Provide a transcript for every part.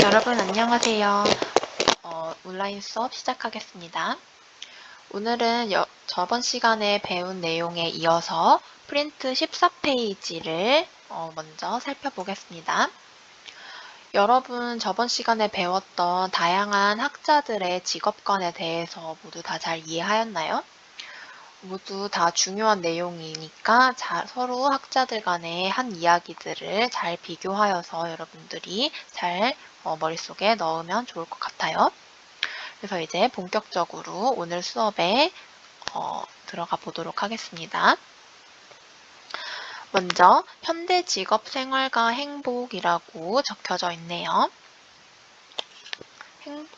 여러분 안녕하세요. 온라인 수업 시작하겠습니다. 오늘은 저번 시간에 배운 내용에 이어서 프린트 14페이지를 먼저 살펴보겠습니다. 여러분 저번 시간에 배웠던 다양한 학자들의 직업관에 대해서 모두 다 잘 이해하였나요? 모두 다 중요한 내용이니까 서로 학자들 간의 한 이야기들을 잘 비교하여서 여러분들이 잘 머릿속에 넣으면 좋을 것 같아요. 그래서 이제 본격적으로 오늘 수업에 들어가 보도록 하겠습니다. 먼저 현대 직업 생활과 행복이라고 적혀져 있네요.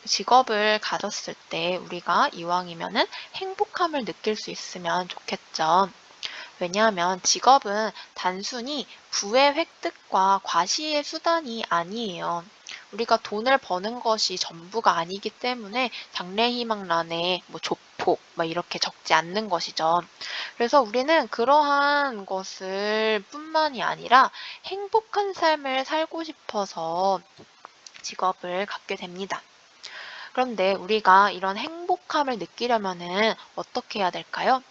직업을 가졌을 때 우리가 이왕이면은 행복함을 느낄 수 있으면 좋겠죠. 왜냐하면 직업은 단순히 부의 획득과 과시의 수단이 아니에요. 우리가 돈을 버는 것이 전부가 아니기 때문에 장래희망란에 조폭 이렇게 적지 않는 것이죠. 그래서 우리는 그러한 것을 뿐만이 아니라 행복한 삶을 살고 싶어서 직업을 갖게 됩니다. 그런데 우리가 이런 행복함을 느끼려면은 어떻게 해야 될까요?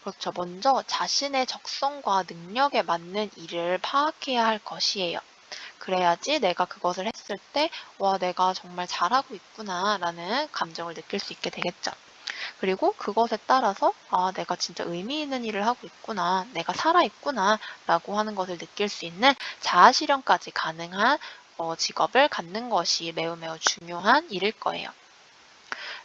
그렇죠. 먼저 자신의 적성과 능력에 맞는 일을 파악해야 할 것이에요. 그래야지 내가 그것을 했을 때, 와, 내가 정말 잘하고 있구나 라는 감정을 느낄 수 있게 되겠죠. 그리고 그것에 따라서, 아, 내가 진짜 의미 있는 일을 하고 있구나, 내가 살아있구나 라고 하는 것을 느낄 수 있는 자아실현까지 가능한 직업을 갖는 것이 매우 중요한 일일 거예요.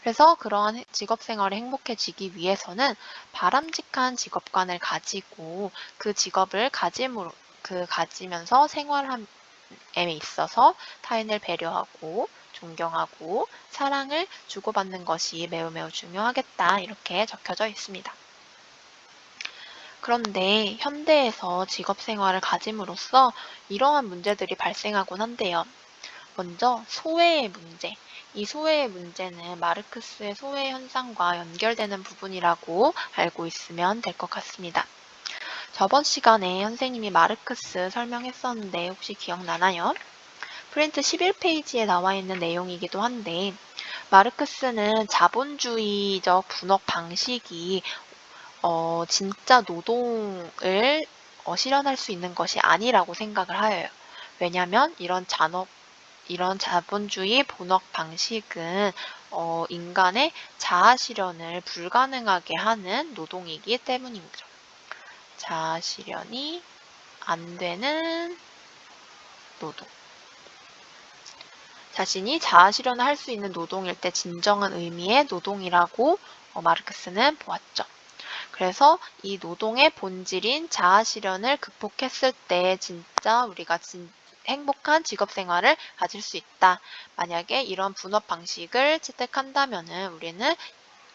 그래서 그러한 직업 생활에 행복해지기 위해서는 바람직한 직업관을 가지고 그 직업을 가지면서 생활함에 있어서 타인을 배려하고 존경하고 사랑을 주고받는 것이 매우 중요하겠다 이렇게 적혀져 있습니다. 그런데 현대에서 직업 생활을 가짐으로써 이러한 문제들이 발생하곤 한데요. 먼저 소외의 문제. 이 소외의 문제는 마르크스의 소외 현상과 연결되는 부분이라고 알고 있으면 될 것 같습니다. 저번 시간에 선생님이 마르크스 설명했었는데 혹시 기억나나요? 프린트 11페이지에 나와 있는 내용이기도 한데 마르크스는 자본주의적 분업 방식이 진짜 노동을 실현할 수 있는 것이 아니라고 생각을 하여요. 왜냐하면 이런 자본주의 본업 방식은 인간의 자아 실현을 불가능하게 하는 노동이기 때문이죠. 자아 실현이 안 되는 노동. 자신이 자아 실현을 할 수 있는 노동일 때 진정한 의미의 노동이라고 마르크스는 보았죠. 그래서 이 노동의 본질인 자아 실현을 극복했을 때 진짜 우리가 행복한 직업 생활을 가질 수 있다. 만약에 이런 분업 방식을 채택한다면은 우리는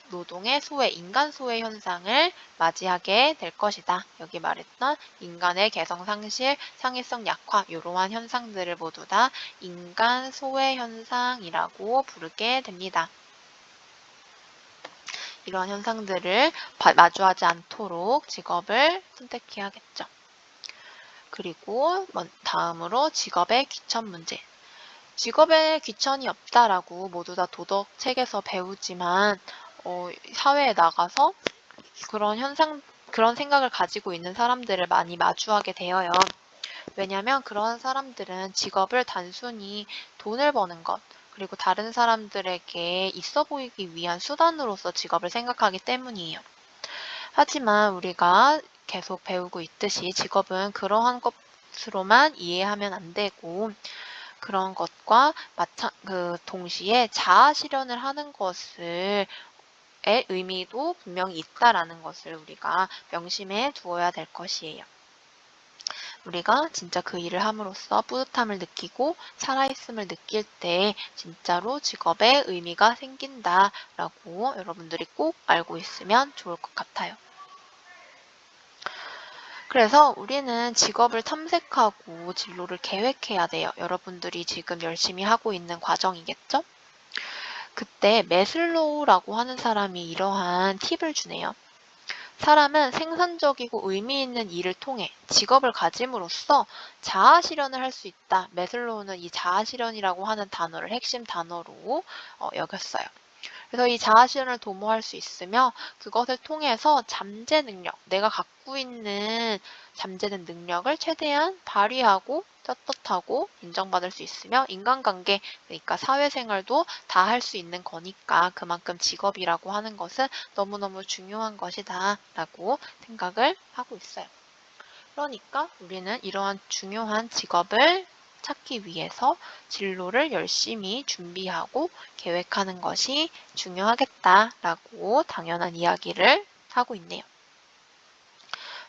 노동의 소외, 인간 소외 현상을 맞이하게 될 것이다. 여기 말했던 인간의 개성 상실, 창의성 약화 이러한 현상들을 모두 다 인간 소외 현상이라고 부르게 됩니다. 이러한 현상들을 마주하지 않도록 직업을 선택해야겠죠. 그리고 다음으로 직업의 귀천 문제. 직업에 귀천이 없다라고 모두 다 도덕책에서 배우지만 사회에 나가서 그런 생각을 가지고 있는 사람들을 많이 마주하게 되어요. 왜냐하면 그런 사람들은 직업을 단순히 돈을 버는 것, 그리고 다른 사람들에게 있어 보이기 위한 수단으로서 직업을 생각하기 때문이에요. 하지만 우리가 계속 배우고 있듯이 직업은 그러한 것으로만 이해하면 안 되고 그런 것과 동시에 자아 실현을 하는 것의 의미도 분명히 있다라는 것을 우리가 명심해 두어야 될 것이에요. 우리가 진짜 그 일을 함으로써 뿌듯함을 느끼고 살아있음을 느낄 때 진짜로 직업에 의미가 생긴다라고 여러분들이 꼭 알고 있으면 좋을 것 같아요. 그래서 우리는 직업을 탐색하고 진로를 계획해야 돼요. 여러분들이 지금 열심히 하고 있는 과정이겠죠? 그때 매슬로우라고 하는 사람이 이러한 팁을 주네요. 사람은 생산적이고 의미 있는 일을 통해 직업을 가짐으로써 자아 실현을 할 수 있다. 매슬로우는 이 자아 실현이라고 하는 단어를 핵심 단어로 여겼어요. 그래서 이 자아 실현을 도모할 수 있으며 그것을 통해서 잠재 능력, 내가 갖고 있는 잠재된 능력을 최대한 발휘하고 떳떳하고 인정받을 수 있으며 인간관계, 그러니까 사회생활도 다 할 수 있는 거니까 그만큼 직업이라고 하는 것은 너무너무 중요한 것이다 라고 생각을 하고 있어요. 그러니까 우리는 이러한 중요한 직업을 찾기 위해서 진로를 열심히 준비하고 계획하는 것이 중요하겠다라고 당연한 이야기를 하고 있네요.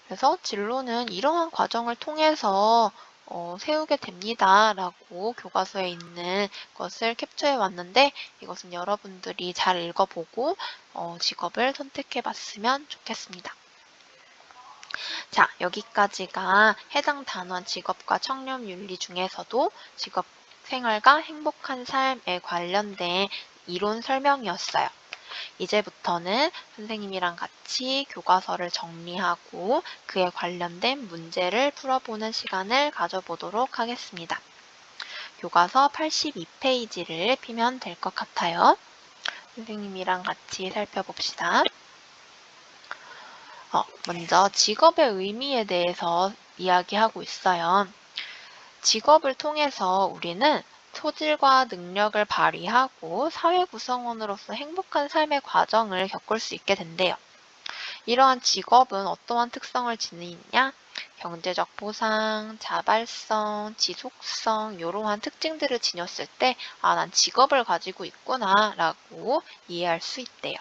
그래서 진로는 이러한 과정을 통해서 세우게 됩니다라고 교과서에 있는 것을 캡처해 왔는데 이것은 여러분들이 잘 읽어보고 직업을 선택해 봤으면 좋겠습니다. 자, 여기까지가 해당 단원 직업과 청렴윤리 중에서도 직업 생활과 행복한 삶에 관련된 이론 설명이었어요. 이제부터는 선생님이랑 같이 교과서를 정리하고 그에 관련된 문제를 풀어보는 시간을 가져보도록 하겠습니다. 교과서 82페이지를 피면 될 것 같아요. 선생님이랑 같이 살펴봅시다. 먼저 직업의 의미에 대해서 이야기하고 있어요. 직업을 통해서 우리는 소질과 능력을 발휘하고 사회 구성원으로서 행복한 삶의 과정을 겪을 수 있게 된대요. 이러한 직업은 어떠한 특성을 지니냐? 경제적 보상, 자발성, 지속성 이러한 특징들을 지녔을 때 난 직업을 가지고 있구나 라고 이해할 수 있대요.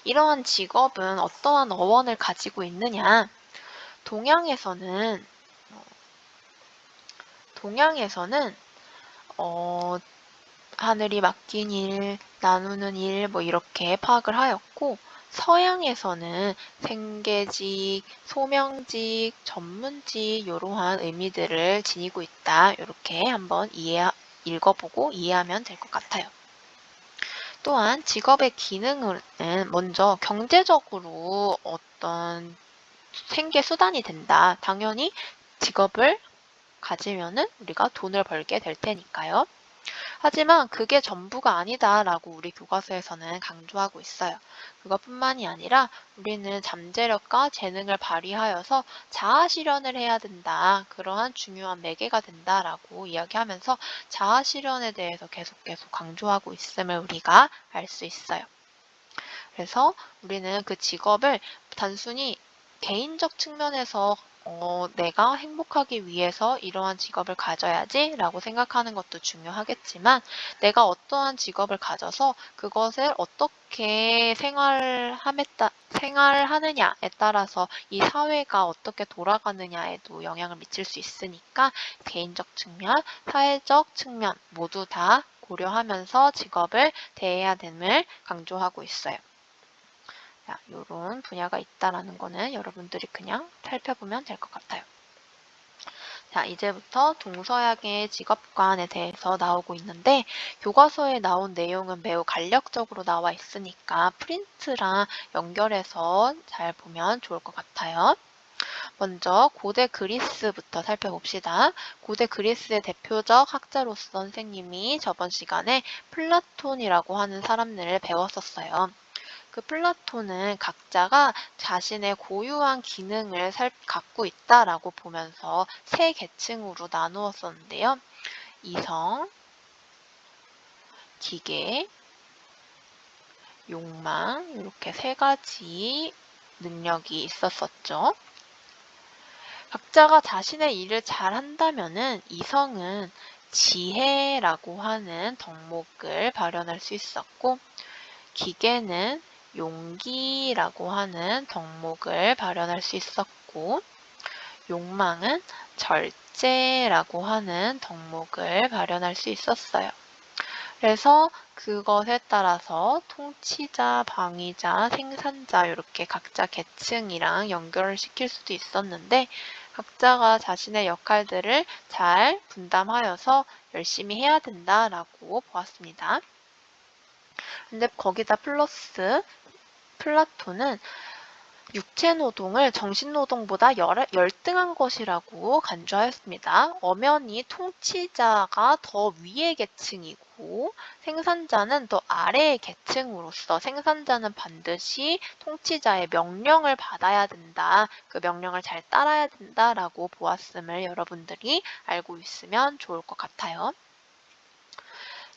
이러한 직업은 어떠한 어원을 가지고 있느냐? 동양에서는 하늘이 맡긴 일, 나누는 일 이렇게 파악을 하였고 서양에서는 생계직, 소명직, 전문직 이러한 의미들을 지니고 있다. 이렇게 한번 읽어보고 이해하면 될 것 같아요. 또한 직업의 기능은 먼저 경제적으로 어떤 생계 수단이 된다. 당연히 직업을 가지면은 우리가 돈을 벌게 될 테니까요. 하지만 그게 전부가 아니다라고 우리 교과서에서는 강조하고 있어요. 그것뿐만이 아니라 우리는 잠재력과 재능을 발휘하여서 자아 실현을 해야 된다. 그러한 중요한 매개가 된다라고 이야기하면서 자아 실현에 대해서 계속 강조하고 있음을 우리가 알 수 있어요. 그래서 우리는 그 직업을 단순히 개인적 측면에서 내가 행복하기 위해서 이러한 직업을 가져야지 라고 생각하는 것도 중요하겠지만 내가 어떠한 직업을 가져서 그것을 어떻게 생활하느냐에 따라서 이 사회가 어떻게 돌아가느냐에도 영향을 미칠 수 있으니까 개인적 측면, 사회적 측면 모두 다 고려하면서 직업을 대해야 됨을 강조하고 있어요. 이런 분야가 있다라는 거는 여러분들이 그냥 살펴보면 될 것 같아요. 자, 이제부터 동서양의 직업관에 대해서 나오고 있는데 교과서에 나온 내용은 매우 간략적으로 나와 있으니까 프린트랑 연결해서 잘 보면 좋을 것 같아요. 먼저 고대 그리스부터 살펴봅시다. 고대 그리스의 대표적 학자로서 선생님이 저번 시간에 플라톤이라고 하는 사람들을 배웠었어요. 그 플라톤은 각자가 자신의 고유한 기능을 갖고 있다라고 보면서 세 계층으로 나누었었는데요. 이성, 기계, 욕망 이렇게 세 가지 능력이 있었었죠. 각자가 자신의 일을 잘 한다면은 이성은 지혜라고 하는 덕목을 발현할 수 있었고 기계는 용기라고 하는 덕목을 발현할 수 있었고 욕망은 절제라고 하는 덕목을 발현할 수 있었어요. 그래서 그것에 따라서 통치자, 방위자, 생산자 이렇게 각자 계층이랑 연결을 시킬 수도 있었는데 각자가 자신의 역할들을 잘 분담하여서 열심히 해야 된다라고 보았습니다. 근데 거기다 플러스 플라톤은 육체 노동을 정신 노동보다 열등한 것이라고 간주하였습니다. 엄연히 통치자가 더 위의 계층이고 생산자는 더 아래의 계층으로서 생산자는 반드시 통치자의 명령을 받아야 된다. 그 명령을 잘 따라야 된다라고 보았음을 여러분들이 알고 있으면 좋을 것 같아요.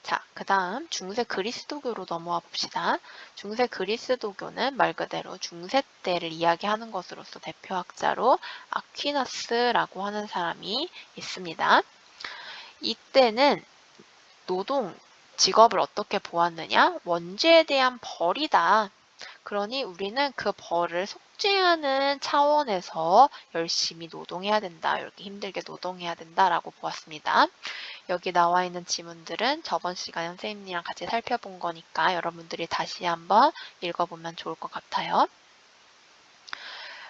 자, 그 다음 중세 그리스도교로 넘어와 봅시다. 중세 그리스도교는 말 그대로 중세 때를 이야기하는 것으로서 대표학자로 아퀴나스라고 하는 사람이 있습니다. 이때는 노동, 직업을 어떻게 보았느냐? 원죄에 대한 벌이다. 그러니 우리는 그 벌을 속죄하는 차원에서 열심히 노동해야 된다. 이렇게 힘들게 노동해야 된다라고 보았습니다. 여기 나와 있는 지문들은 저번 시간에 선생님이랑 같이 살펴본 거니까 여러분들이 다시 한번 읽어보면 좋을 것 같아요.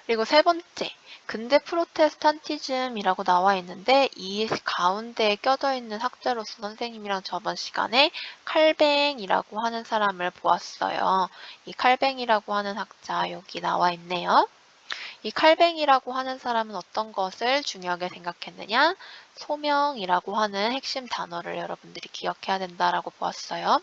그리고 세 번째, 근대 프로테스탄티즘이라고 나와 있는데 이 가운데에 껴져 있는 학자로서 선생님이랑 저번 시간에 칼뱅이라고 하는 사람을 보았어요. 이 칼뱅이라고 하는 학자 여기 나와 있네요. 이 칼뱅이라고 하는 사람은 어떤 것을 중요하게 생각했느냐? 소명이라고 하는 핵심 단어를 여러분들이 기억해야 된다라고 보았어요.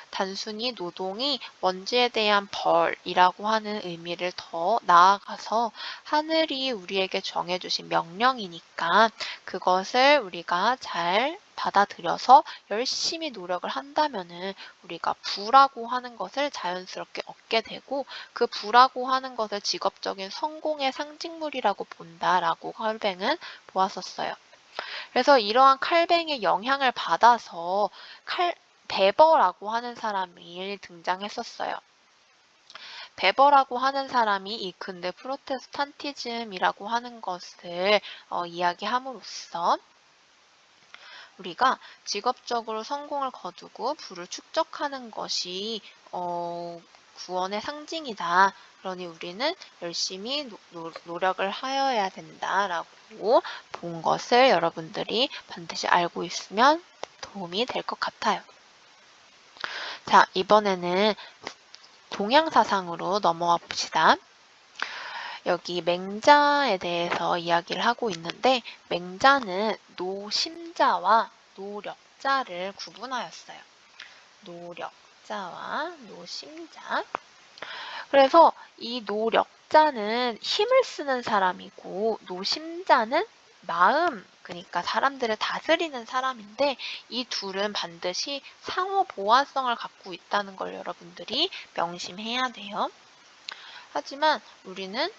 단순히 노동이 원죄에 대한 벌이라고 하는 의미를 더 나아가서 하늘이 우리에게 정해주신 명령이니까 그것을 우리가 잘 받아들여서 열심히 노력을 한다면은 우리가 부라고 하는 것을 자연스럽게 얻게 되고 그 부라고 하는 것을 직업적인 성공의 상징물이라고 본다라고 칼뱅은 보았었어요. 그래서 이러한 칼뱅의 영향을 받아서 베버라고 하는 사람이 등장했었어요. 베버라고 하는 사람이 이 근대 프로테스탄티즘이라고 하는 것을 이야기함으로써 우리가 직업적으로 성공을 거두고 부를 축적하는 것이 구원의 상징이다. 그러니 우리는 열심히 노력을 하여야 된다라고 본 것을 여러분들이 반드시 알고 있으면 도움이 될 것 같아요. 자, 이번에는 동양사상으로 넘어와 봅시다. 여기 맹자에 대해서 이야기를 하고 있는데 맹자는 노심자와 노력자를 구분하였어요. 노력자와 노심자. 그래서 이 노력자는 힘을 쓰는 사람이고 노심자는 마음, 그러니까 사람들을 다스리는 사람인데 이 둘은 반드시 상호 보완성을 갖고 있다는 걸 여러분들이 명심해야 돼요. 하지만 우리는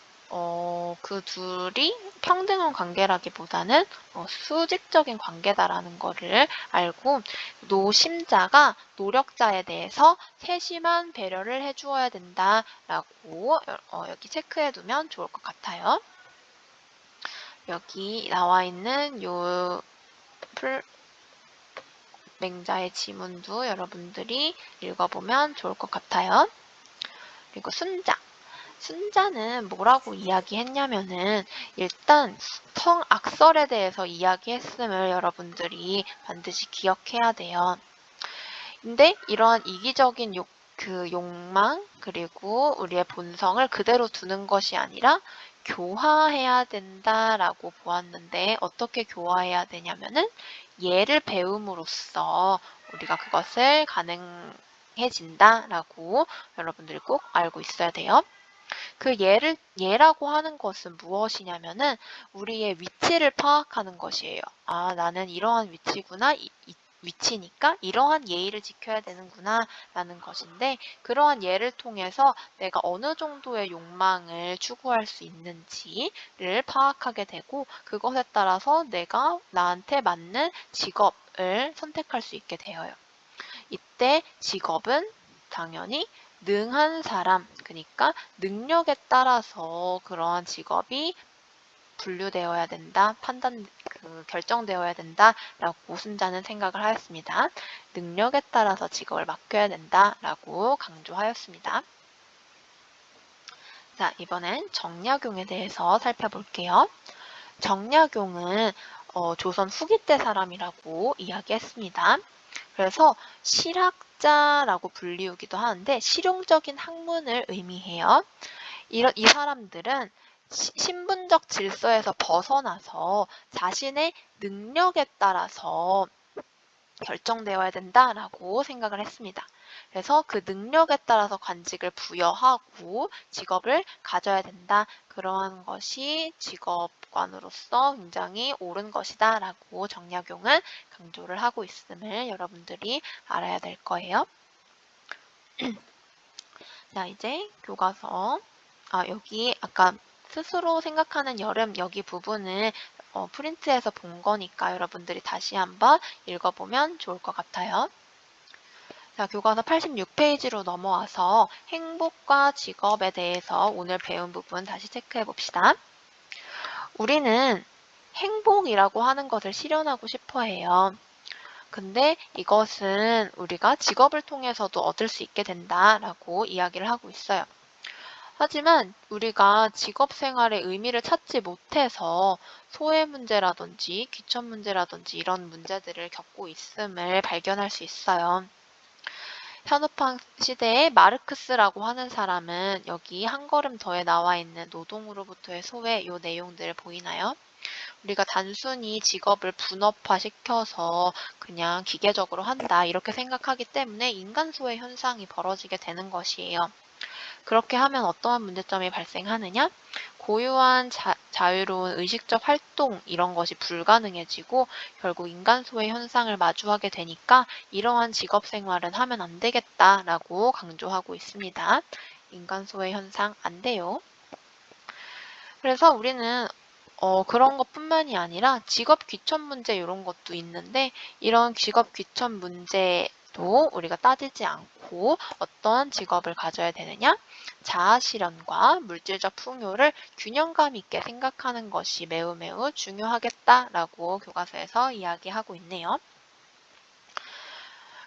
그 둘이 평등한 관계라기보다는 수직적인 관계다라는 거를 알고 노심자가 노력자에 대해서 세심한 배려를 해주어야 된다라고 여기 체크해 두면 좋을 것 같아요. 여기 나와 있는 요 맹자의 지문도 여러분들이 읽어보면 좋을 것 같아요. 그리고 순자. 순자는 뭐라고 이야기했냐면은 일단 성악설에 대해서 이야기했음을 여러분들이 반드시 기억해야 돼요. 근데 이러한 이기적인 욕망 그리고 우리의 본성을 그대로 두는 것이 아니라 교화해야 된다라고 보았는데 어떻게 교화해야 되냐면은 예를 배움으로써 우리가 그것을 가능해진다라고 여러분들이 꼭 알고 있어야 돼요. 그 예라고 하는 것은 무엇이냐면은 우리의 위치를 파악하는 것이에요. 아, 나는 이러한 위치구나. 위치니까 이러한 예의를 지켜야 되는구나 라는 것인데 그러한 예를 통해서 내가 어느 정도의 욕망을 추구할 수 있는지를 파악하게 되고 그것에 따라서 내가 나한테 맞는 직업을 선택할 수 있게 되어요. 이때 직업은 당연히 능한 사람, 그러니까 능력에 따라서 그러한 직업이 분류되어야 된다, 결정되어야 된다라고 순자는 생각을 하였습니다. 능력에 따라서 직업을 맡겨야 된다라고 강조하였습니다. 자, 이번엔 정약용에 대해서 살펴볼게요. 정약용은 조선 후기 때 사람이라고 이야기했습니다. 그래서 실학자라고 불리우기도 하는데 실용적인 학문을 의미해요. 이 사람들은 신분적 질서에서 벗어나서 자신의 능력에 따라서 결정되어야 된다라고 생각을 했습니다. 그래서 그 능력에 따라서 관직을 부여하고 직업을 가져야 된다. 그러한 것이 직업관으로서 굉장히 옳은 것이다 라고 정약용은 강조를 하고 있음을 여러분들이 알아야 될 거예요. 자, 이제 교과서. 여기 아까 스스로 생각하는 여름 여기 부분을 프린트해서 본 거니까 여러분들이 다시 한번 읽어보면 좋을 것 같아요. 자, 교과서 86페이지로 넘어와서 행복과 직업에 대해서 오늘 배운 부분 다시 체크해 봅시다. 우리는 행복이라고 하는 것을 실현하고 싶어 해요. 근데 이것은 우리가 직업을 통해서도 얻을 수 있게 된다라고 이야기를 하고 있어요. 하지만 우리가 직업 생활의 의미를 찾지 못해서 소외 문제라든지 귀천 문제라든지 이런 문제들을 겪고 있음을 발견할 수 있어요. 현업화 시대의 마르크스라고 하는 사람은 여기 한 걸음 더에 나와 있는 노동으로부터의 소외 이 내용들 보이나요? 우리가 단순히 직업을 분업화시켜서 그냥 기계적으로 한다 이렇게 생각하기 때문에 인간 소외 현상이 벌어지게 되는 것이에요. 그렇게 하면 어떠한 문제점이 발생하느냐? 고유한 자유로운 의식적 활동 이런 것이 불가능해지고 결국 인간 소외 현상을 마주하게 되니까 이러한 직업 생활은 하면 안 되겠다라고 강조하고 있습니다. 인간 소외 현상 안 돼요. 그래서 우리는 그런 것뿐만이 아니라 직업 귀천 문제 이런 것도 있는데 이런 직업 귀천 문제도 우리가 따지지 않고 어떤 직업을 가져야 되느냐? 자아 실현과 물질적 풍요를 균형감 있게 생각하는 것이 매우 중요하겠다라고 교과서에서 이야기하고 있네요.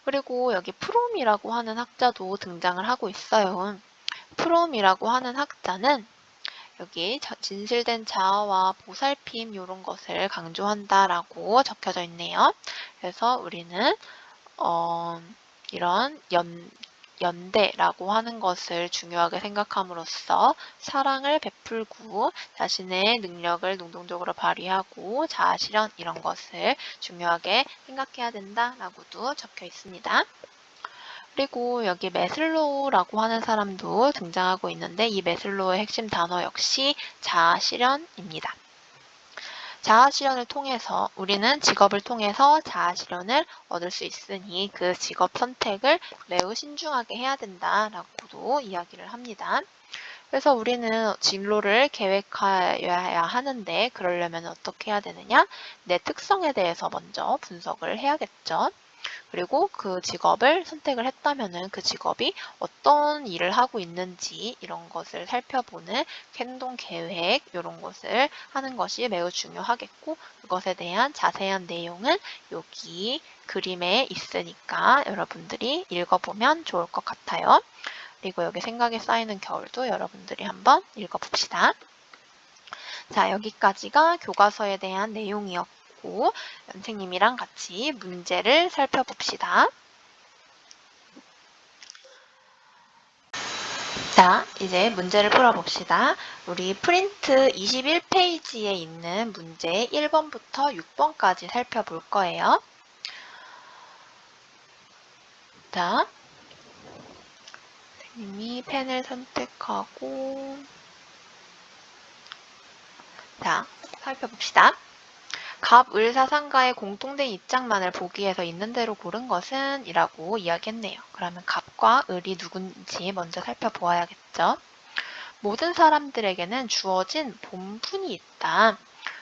그리고 여기 프롬이라고 하는 학자도 등장을 하고 있어요. 프롬이라고 하는 학자는 여기 진실된 자아와 보살핌 이런 것을 강조한다라고 적혀져 있네요. 그래서 우리는 이런 연대라고 하는 것을 중요하게 생각함으로써 사랑을 베풀고 자신의 능력을 능동적으로 발휘하고 자아실현 이런 것을 중요하게 생각해야 된다라고도 적혀 있습니다. 그리고 여기 매슬로우라고 하는 사람도 등장하고 있는데 이 매슬로우의 핵심 단어 역시 자아실현입니다. 자아실현을 통해서 우리는 직업을 통해서 자아실현을 얻을 수 있으니 그 직업 선택을 매우 신중하게 해야 된다라고도 이야기를 합니다. 그래서 우리는 진로를 계획해야 하는데 그러려면 어떻게 해야 되느냐? 내 특성에 대해서 먼저 분석을 해야겠죠. 그리고 그 직업을 선택을 했다면은 그 직업이 어떤 일을 하고 있는지 이런 것을 살펴보는 행동 계획 이런 것을 하는 것이 매우 중요하겠고 그것에 대한 자세한 내용은 여기 그림에 있으니까 여러분들이 읽어보면 좋을 것 같아요. 그리고 여기 생각에 쌓이는 겨울도 여러분들이 한번 읽어봅시다. 자, 여기까지가 교과서에 대한 내용이었고 선생님이랑 같이 문제를 살펴봅시다. 자, 이제 문제를 풀어봅시다. 우리 프린트 21페이지에 있는 문제 1번부터 6번까지 살펴볼 거예요. 자, 선생님이 펜을 선택하고 자, 살펴봅시다. 갑, 을, 사상가의 공통된 입장만을 보기 위해서 있는 대로 고른 것은? 이라고 이야기했네요. 그러면 갑과 을이 누군지 먼저 살펴보아야겠죠. 모든 사람들에게는 주어진 본분이 있다.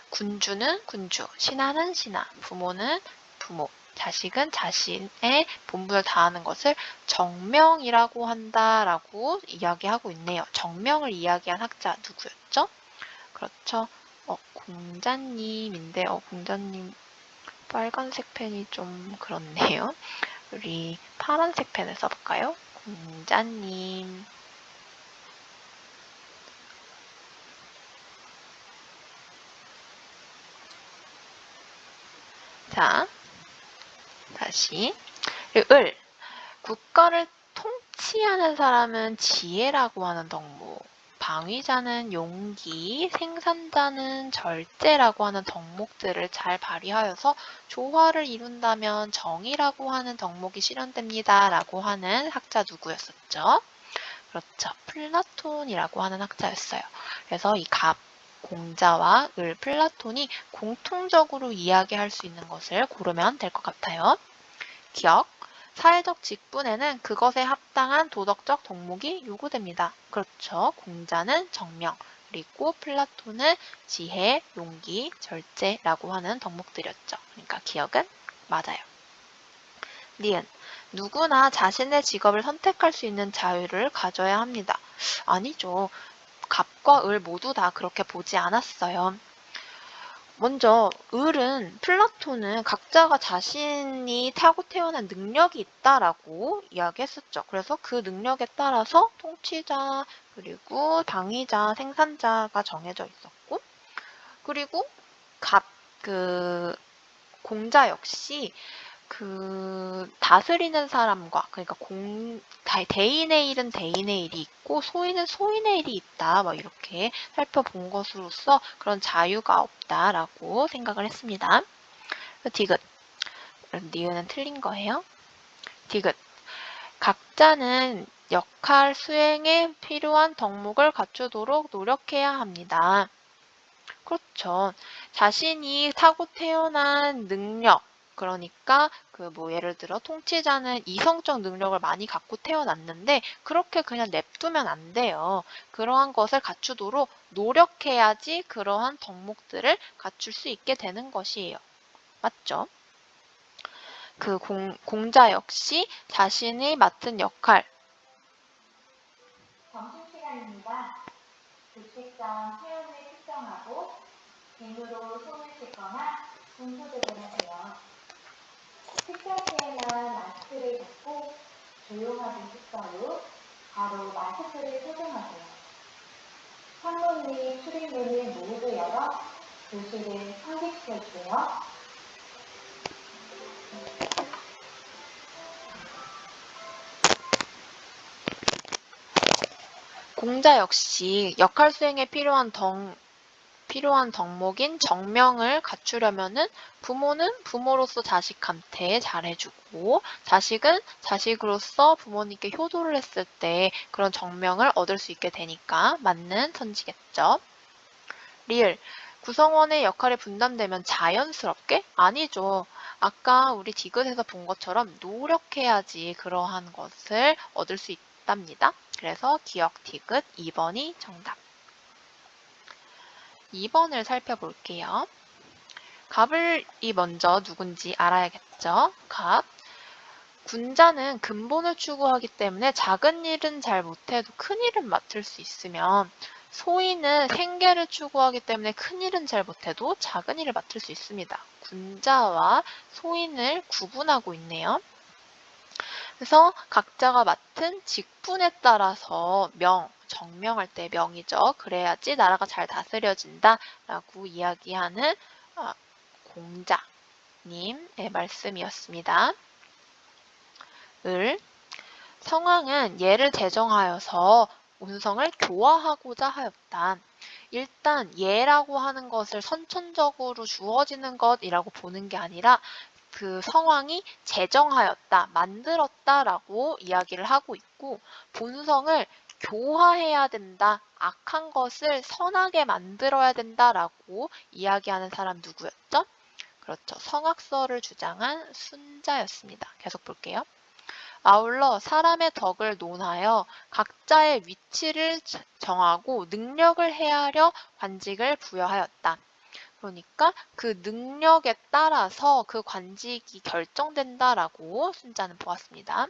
군주는 군주, 신하는 신하, 부모는 부모, 자식은 자신의 본분을 다하는 것을 정명이라고 한다라고 이야기하고 있네요. 정명을 이야기한 학자 누구였죠? 그렇죠. 공자님인데, 공자님 빨간색 펜이 좀 그렇네요. 우리 파란색 펜을 써볼까요? 공자님. 자, 다시. 을. 국가를 통치하는 사람은 지혜라고 하는 덕목 방위자는 용기, 생산자는 절제라고 하는 덕목들을 잘 발휘하여서 조화를 이룬다면 정의라고 하는 덕목이 실현됩니다. 라고 하는 학자 누구였었죠? 그렇죠. 플라톤이라고 하는 학자였어요. 그래서 이 갑, 공자와 을, 플라톤이 공통적으로 이야기할 수 있는 것을 고르면 될 것 같아요. 기억, 사회적 직분에는 그것에 합당한 도덕적 덕목이 요구됩니다. 그렇죠. 공자는 정명, 그리고 플라톤은 지혜, 용기, 절제라고 하는 덕목들이었죠. 그러니까 기억은 맞아요. 니은, 누구나 자신의 직업을 선택할 수 있는 자유를 가져야 합니다. 아니죠. 갑과 을 모두 다 그렇게 보지 않았어요. 먼저 을은 플라톤은 각자가 자신이 타고 태어난 능력이 있다라고 이야기했었죠. 그래서 그 능력에 따라서 통치자, 그리고 방위자, 생산자가 정해져 있었고, 그리고 공자 역시 다스리는 사람과, 그러니까 대인의 일은 대인의 일이 있고 소인은 소인의 일이 있다. 이렇게 살펴본 것으로서 그런 자유가 없다라고 생각을 했습니다. 디귿. 니은은 틀린 거예요. 디귿. 각자는 역할 수행에 필요한 덕목을 갖추도록 노력해야 합니다. 그렇죠. 자신이 타고 태어난 능력, 그러니까 예를 들어 통치자는 이성적 능력을 많이 갖고 태어났는데 그렇게 그냥 냅두면 안 돼요. 그러한 것을 갖추도록 노력해야지 그러한 덕목들을 갖출 수 있게 되는 것이에요. 맞죠? 공자 역시 자신이 맡은 역할. 점심시간입니다. 급식 전 체온을 측정하고 비누로 손을 씻거나 분수대를 하세요. 식사 시에만 마스크를 벗고 조용하게 식사 후 바로 마스크를 착용하세요. 창문 및 출입문을 모두 열어 교실을 환기시켜주세요. 공자 역시 역할 수행에 필요한 덕목인 정명을 갖추려면은 부모는 부모로서 자식한테 잘해주고 자식은 자식으로서 부모님께 효도를 했을 때 그런 정명을 얻을 수 있게 되니까 맞는 선지겠죠. 리을. 구성원의 역할이 분담되면 자연스럽게? 아니죠. 아까 우리 디귿에서 본 것처럼 노력해야지 그러한 것을 얻을 수 있답니다. 그래서 기억 디귿 2번이 정답. 2번을 살펴볼게요. 갑을이 먼저 누군지 알아야겠죠? 갑. 군자는 근본을 추구하기 때문에 작은 일은 잘 못해도 큰 일은 맡을 수 있으면 소인은 생계를 추구하기 때문에 큰 일은 잘 못해도 작은 일을 맡을 수 있습니다. 군자와 소인을 구분하고 있네요. 그래서 각자가 맡은 직분에 따라서 정명할 때 명이죠. 그래야지 나라가 잘 다스려진다 라고 이야기하는 공자님의 말씀이었습니다. 성왕은 예를 제정하여서 운성을 교화하고자 하였다. 일단 예라고 하는 것을 선천적으로 주어지는 것이라고 보는 게 아니라 그 성왕이 제정하였다, 만들었다라고 이야기를 하고 있고 본성을 교화해야 된다, 악한 것을 선하게 만들어야 된다라고 이야기하는 사람 누구였죠? 그렇죠. 성악설을 주장한 순자였습니다. 계속 볼게요. 아울러 사람의 덕을 논하여 각자의 위치를 정하고 능력을 헤아려 관직을 부여하였다. 그러니까 그 능력에 따라서 그 관직이 결정된다라고 순자는 보았습니다.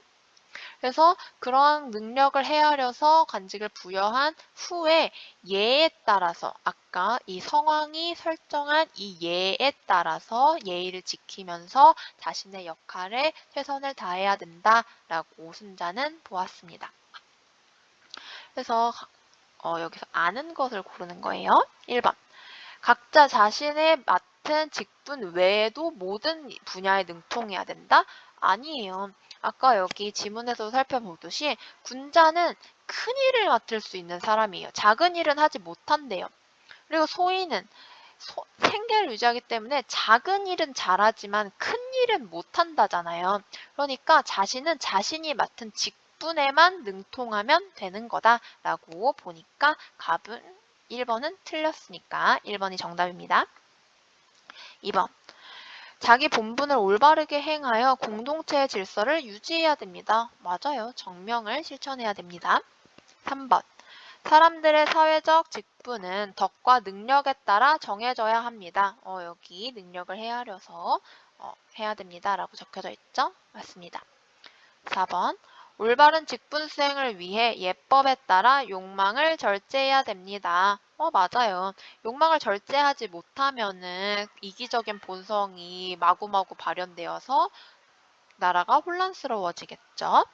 그래서 그러한 능력을 헤아려서 관직을 부여한 후에 예에 따라서 아까 이 성왕이 설정한 이 예에 따라서 예의를 지키면서 자신의 역할에 최선을 다해야 된다라고 순자는 보았습니다. 그래서 여기서 아는 것을 고르는 거예요. 1번. 각자 자신의 같은 직분 외에도 모든 분야에 능통해야 된다? 아니에요. 아까 여기 지문에서 살펴보듯이 군자는 큰 일을 맡을 수 있는 사람이에요. 작은 일은 하지 못한대요. 그리고 소인은 생계를 유지하기 때문에 작은 일은 잘하지만 큰 일은 못한다잖아요. 그러니까 자신은 자신이 맡은 직분에만 능통하면 되는 거다라고 보니까 갑은 1번은 틀렸으니까 1번이 정답입니다. 2번. 자기 본분을 올바르게 행하여 공동체의 질서를 유지해야 됩니다. 맞아요. 정명을 실천해야 됩니다. 3번. 사람들의 사회적 직분은 덕과 능력에 따라 정해져야 합니다. 여기 능력을 헤아려서 해야 됩니다. 라고 적혀져 있죠? 맞습니다. 4번. 올바른 직분 수행을 위해 예법에 따라 욕망을 절제해야 됩니다. 맞아요. 욕망을 절제하지 못하면은 이기적인 본성이 마구마구 발현되어서 나라가 혼란스러워지겠죠.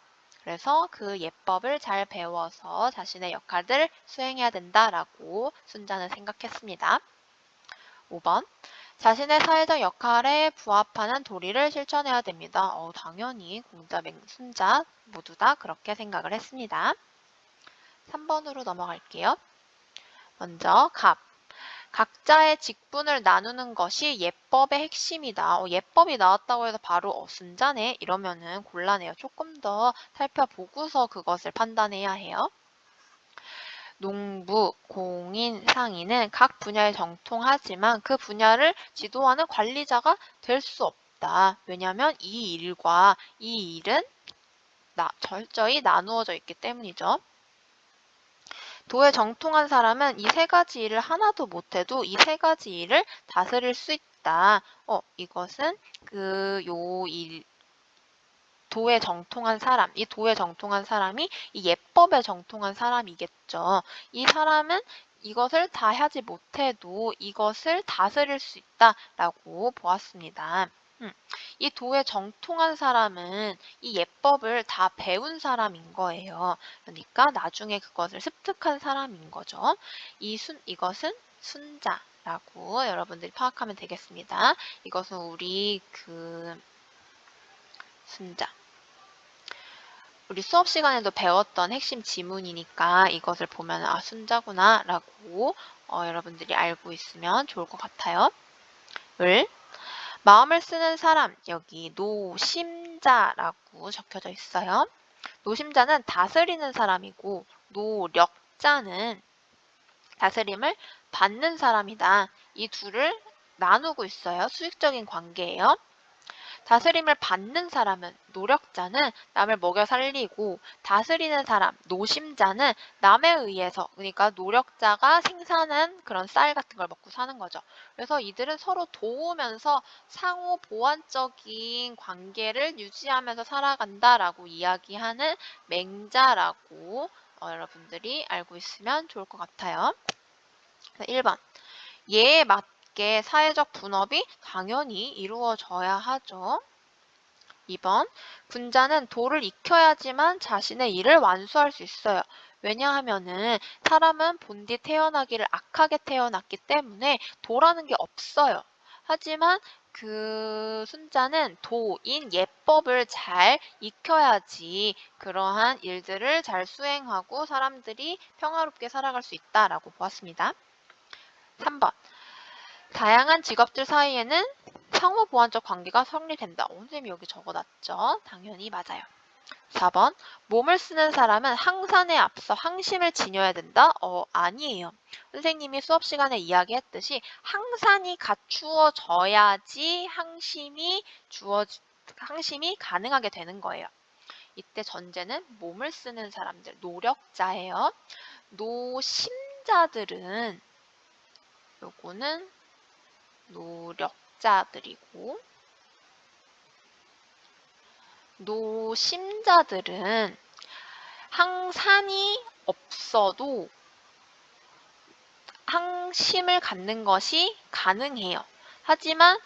그래서 그 예법을 잘 배워서 자신의 역할을 수행해야 된다라고 순자는 생각했습니다. 5번. 자신의 사회적 역할에 부합하는 도리를 실천해야 됩니다. 당연히 공자, 순자 모두 다 그렇게 생각을 했습니다. 3번으로 넘어갈게요. 먼저 갑. 각자의 직분을 나누는 것이 예법의 핵심이다. 예법이 나왔다고 해서 바로 순자네 이러면은 곤란해요. 조금 더 살펴보고서 그것을 판단해야 해요. 농부, 공인, 상인은 각 분야에 정통하지만 그 분야를 지도하는 관리자가 될 수 없다. 왜냐하면 이 일과 이 일은 철저히 나누어져 있기 때문이죠. 도에 정통한 사람은 이 세 가지 일을 하나도 못해도 이 세 가지 일을 다스릴 수 있다. 이것은 도에 정통한 사람, 이 도에 정통한 사람이 이 예법에 정통한 사람이겠죠. 이 사람은 이것을 다 하지 못해도 이것을 다스릴 수 있다라고 보았습니다. 이 도에 정통한 사람은 이 예법을 다 배운 사람인 거예요. 그러니까 나중에 그것을 습득한 사람인 거죠. 이것은 순자라고 여러분들이 파악하면 되겠습니다. 이것은 우리 순자. 우리 수업 시간에도 배웠던 핵심 지문이니까 이것을 보면 순자구나 라고 여러분들이 알고 있으면 좋을 것 같아요. 마음을 쓰는 사람, 여기 노심자라고 적혀져 있어요. 노심자는 다스리는 사람이고 노력자는 다스림을 받는 사람이다. 이 둘을 나누고 있어요. 수직적인 관계예요. 다스림을 받는 사람은 노력자는 남을 먹여 살리고 다스리는 사람 노심자는 남에 의해서 그러니까 노력자가 생산한 그런 쌀 같은 걸 먹고 사는 거죠. 그래서 이들은 서로 도우면서 상호 보완적인 관계를 유지하면서 살아간다라고 이야기하는 맹자라고 여러분들이 알고 있으면 좋을 것 같아요. 1번 예에 맞게 사회적 분업이 당연히 이루어져야 하죠. 2번 군자는 도를 익혀야지만 자신의 일을 완수할 수 있어요. 왜냐하면은 사람은 본디 태어나기를 악하게 태어났기 때문에 도라는 게 없어요. 하지만 그 순자는 도인 예법을 잘 익혀야지 그러한 일들을 잘 수행하고 사람들이 평화롭게 살아갈 수 있다라고 보았습니다. 3번 다양한 직업들 사이에는 상호 보완적 관계가 성립된다. 선생님이 여기 적어놨죠? 당연히 맞아요. 4번 몸을 쓰는 사람은 항산에 앞서 항심을 지녀야 된다? 아니에요. 선생님이 수업 시간에 이야기했듯이 항산이 갖추어져야지 항심이 가능하게 되는 거예요. 이때 전제는 몸을 쓰는 사람들, 노력자예요. 노심자들은 요거는 노력자들이고 노심자들은 항산이 없어도 항심을 갖는 것이 가능해요. 하지만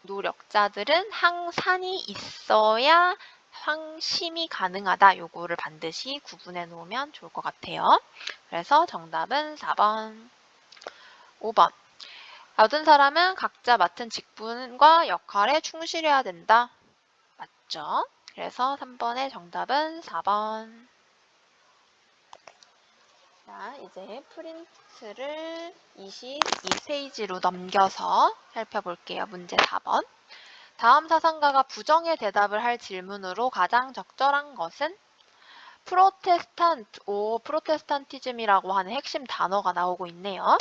노력자들은 항산이 있어야 항심이 가능하다. 요거를 반드시 구분해 놓으면 좋을 것 같아요. 그래서 정답은 4번. 5번. 모든 사람은 각자 맡은 직분과 역할에 충실해야 된다. 맞죠? 그래서 3번의 정답은 4번. 자, 이제 프린트를 22페이지로 넘겨서 살펴볼게요. 문제 4번. 다음 사상가가 부정의 대답을 할 질문으로 가장 적절한 것은? 프로테스탄티즘이라고 하는 핵심 단어가 나오고 있네요.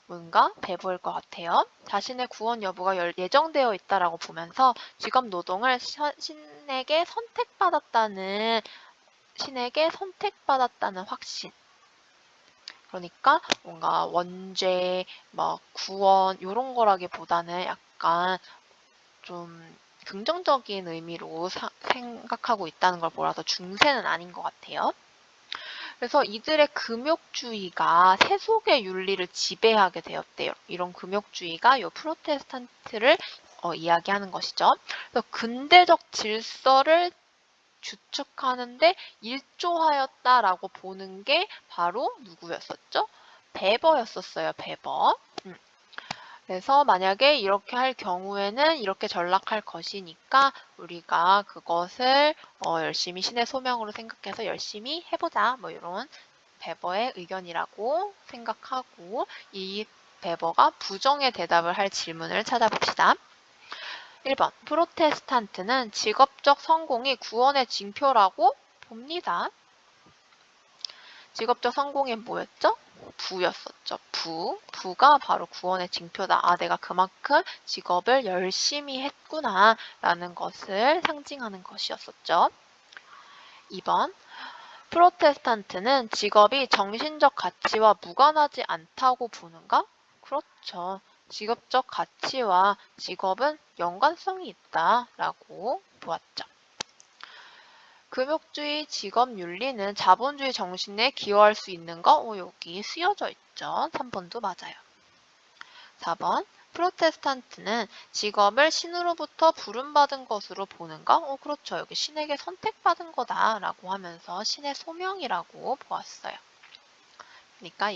뭔가 배부일 것 같아요. 자신의 구원 여부가 예정되어 있다라고 보면서 직업 노동을 신에게 선택받았다는 확신. 그러니까 뭔가 원죄, 막 구원 이런 거라기보다는 약간 좀 긍정적인 의미로 생각하고 있다는 걸 몰아서 중세는 아닌 것 같아요. 그래서 이들의 금욕주의가 세속의 윤리를 지배하게 되었대요. 이런 금욕주의가 이 프로테스탄트를 이야기하는 것이죠. 그래서 근대적 질서를 주축하는데 일조하였다라고 보는 게 바로 누구였었죠? 베버였었어요. 베버. 그래서 만약에 이렇게 할 경우에는 이렇게 전락할 것이니까 우리가 그것을 열심히 신의 소명으로 생각해서 열심히 해보자. 뭐 이런 베버의 의견이라고 생각하고 이 베버가 부정의 대답을 할 질문을 찾아봅시다. 1번. 프로테스탄트는 직업적 성공이 구원의 징표라고 봅니다. 직업적 성공이 뭐였죠? 부였었죠. 부가 바로 구원의 징표다. 아, 내가 그만큼 직업을 열심히 했구나 라는 것을 상징하는 것이었었죠. 2번. 프로테스탄트는 직업이 정신적 가치와 무관하지 않다고 보는가? 그렇죠. 직업적 가치와 직업은 연관성이 있다라고 보았죠. 금욕주의 직업윤리는 자본주의 정신에 기여할 수 있는가? 여기 쓰여져 있죠. 3번도 맞아요. 4번. 프로테스탄트는 직업을 신으로부터 부름받은 것으로 보는가? 그렇죠. 여기 신에게 선택받은 거다라고 하면서 신의 소명이라고 보았어요. 그러니까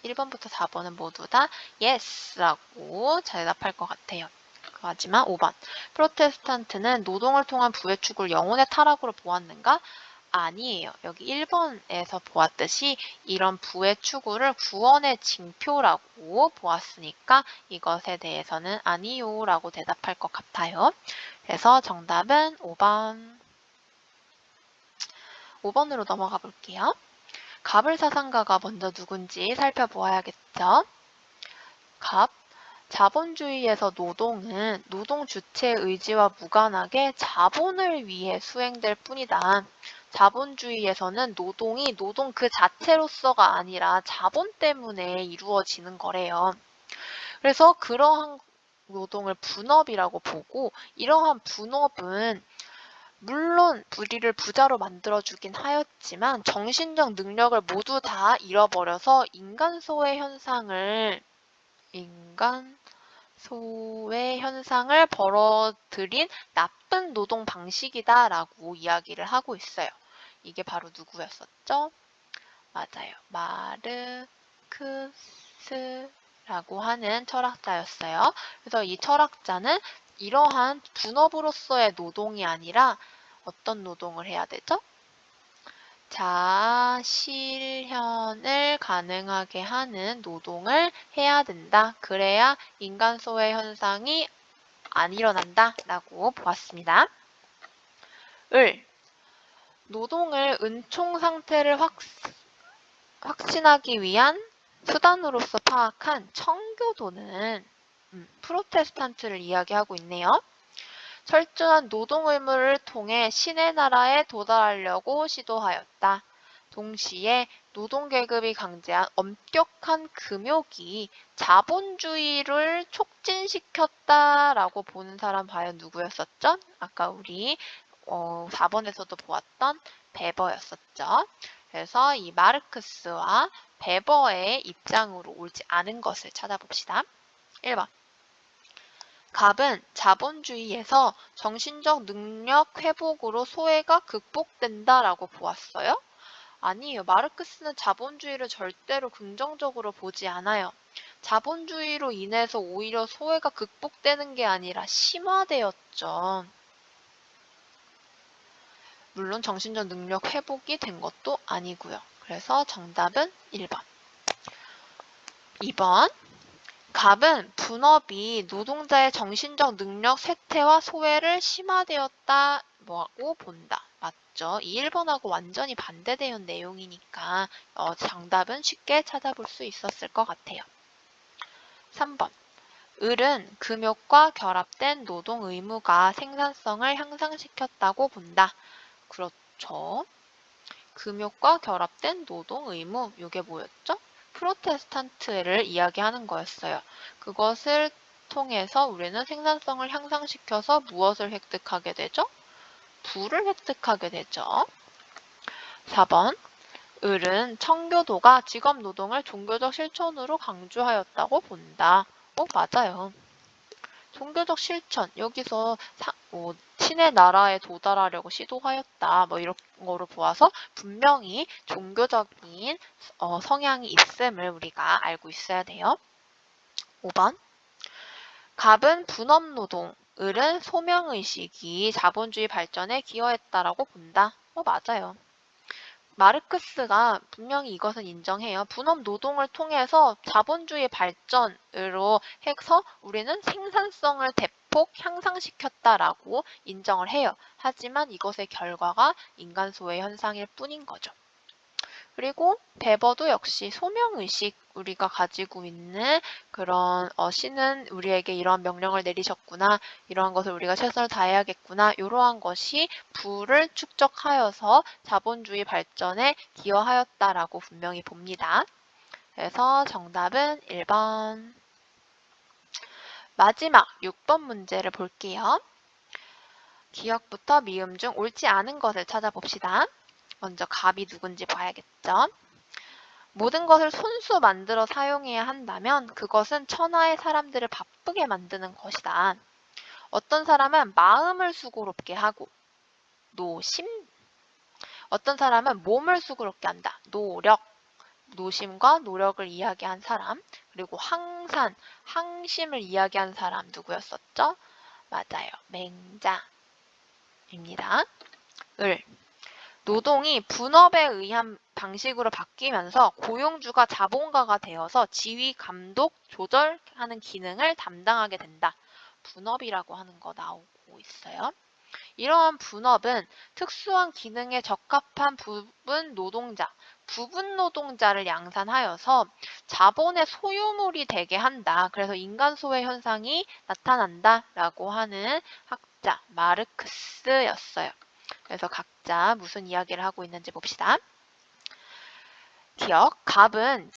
1번부터 4번은 모두 다 yes라고 대답할 것 같아요. 하지만 5번. 프로테스탄트는 노동을 통한 부의 축을 영혼의 타락으로 보았는가? 아니에요. 여기 1번에서 보았듯이 이런 부의 추구를 구원의 징표라고 보았으니까 이것에 대해서는 아니요 라고 대답할 것 같아요. 그래서 정답은 5번. 5번으로 넘어가 볼게요. 갑을 사상가가 먼저 누군지 살펴보아야겠죠. 갑. 자본주의에서 노동은 노동 주체의 의지와 무관하게 자본을 위해 수행될 뿐이다. 자본주의에서는 노동이 노동 그 자체로서가 아니라 자본 때문에 이루어지는 거래요. 그래서 그러한 노동을 분업이라고 보고 이러한 분업은 물론 우리를 부자로 만들어주긴 하였지만 정신적 능력을 모두 다 잃어버려서 인간 소외 현상을 벌어들인 나쁜 노동 방식이다라고 이야기를 하고 있어요. 이게 바로 누구였었죠? 맞아요. 마르크스라고 하는 철학자였어요. 그래서 이 철학자는 이러한 분업으로서의 노동이 아니라 어떤 노동을 해야 되죠? 자아 실현을 가능하게 하는 노동을 해야 된다. 그래야 인간 소외 현상이 안 일어난다 라고 보았습니다. 노동을 은총 상태를 확신하기 위한 수단으로서 파악한 청교도는 프로테스탄트를 이야기하고 있네요. 철저한 노동 의무를 통해 신의 나라에 도달하려고 시도하였다. 동시에 노동계급이 강제한 엄격한 금욕이 자본주의를 촉진시켰다라고 보는 사람 과연 누구였었죠? 아까 우리 4번에서도 보았던 베버였었죠. 그래서 이 마르크스와 베버의 입장으로 옳지 않은 것을 찾아봅시다. 1번. 갑은 자본주의에서 정신적 능력 회복으로 소외가 극복된다라고 보았어요? 아니에요. 마르크스는 자본주의를 절대로 긍정적으로 보지 않아요. 자본주의로 인해서 오히려 소외가 극복되는 게 아니라 심화되었죠. 물론 정신적 능력 회복이 된 것도 아니고요. 그래서 정답은 1번. 2번. 갑은 분업이 노동자의 정신적 능력 쇠퇴와 소외를 심화되었다고 본다. 맞죠? 이 1번하고 완전히 반대되는 내용이니까 정답은 쉽게 찾아볼 수 있었을 것 같아요. 3번. 을은 금욕과 결합된 노동 의무가 생산성을 향상시켰다고 본다. 그렇죠. 금욕과 결합된 노동 의무, 이게 뭐였죠? 프로테스탄트를 이야기하는 거였어요. 그것을 통해서 우리는 생산성을 향상시켜서 무엇을 획득하게 되죠? 부를 획득하게 되죠. 4번. 을은 청교도가 직업노동을 종교적 실천으로 강조하였다고 본다. 맞아요. 종교적 실천, 여기서 신의 나라에 도달하려고 시도하였다. 이런 거로 보아서 분명히 종교적인 성향이 있음을 우리가 알고 있어야 돼요. 5번. 갑은 분업노동, 을은 소명의식이 자본주의 발전에 기여했다라고 본다. 맞아요. 마르크스가 분명히 이것은 인정해요. 분업 노동을 통해서 자본주의 발전으로 해서 우리는 생산성을 대폭 향상시켰다라고 인정을 해요. 하지만 이것의 결과가 인간 소외 현상일 뿐인 거죠. 그리고 베버도 역시 소명의식, 우리가 가지고 있는 그런 신은 우리에게 이러한 명령을 내리셨구나, 이러한 것을 우리가 최선을 다해야겠구나, 이러한 것이 부를 축적하여서 자본주의 발전에 기여하였다라고 분명히 봅니다. 그래서 정답은 1번. 마지막 6번 문제를 볼게요. 기억부터 미음 중 옳지 않은 것을 찾아봅시다. 먼저 갑이 누군지 봐야겠죠. 모든 것을 손수 만들어 사용해야 한다면 그것은 천하의 사람들을 바쁘게 만드는 것이다. 어떤 사람은 마음을 수고롭게 하고 노심, 어떤 사람은 몸을 수고롭게 한다. 노력, 노심과 노력을 이야기한 사람, 그리고 항산, 항심을 이야기한 사람 누구였었죠? 맞아요. 맹자입니다. 을. 노동이 분업에 의한 방식으로 바뀌면서 고용주가 자본가가 되어서 지휘, 감독, 조절하는 기능을 담당하게 된다. 분업이라고 하는 거 나오고 있어요. 이러한 분업은 특수한 기능에 적합한 부분 노동자를 양산하여서 자본의 소유물이 되게 한다. 그래서 인간 소외 현상이 나타난다라고 하는 학자 마르크스였어요. 그래서 각자 무슨 이야기를 하고 있는지 봅시다. 기억, 갑은